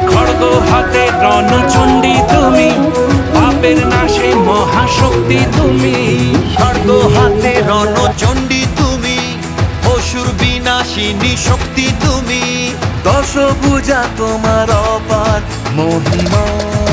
খড়গ হাতে রণচণ্ডী তুমি, পাপের নাশে মহাশক্তি তুমি। খড়গ হাতে রণচণ্ডী তুমি, অসুর বিনাশিনী শক্তি তুমি। দশভুজা তোমার অপার মহিমা।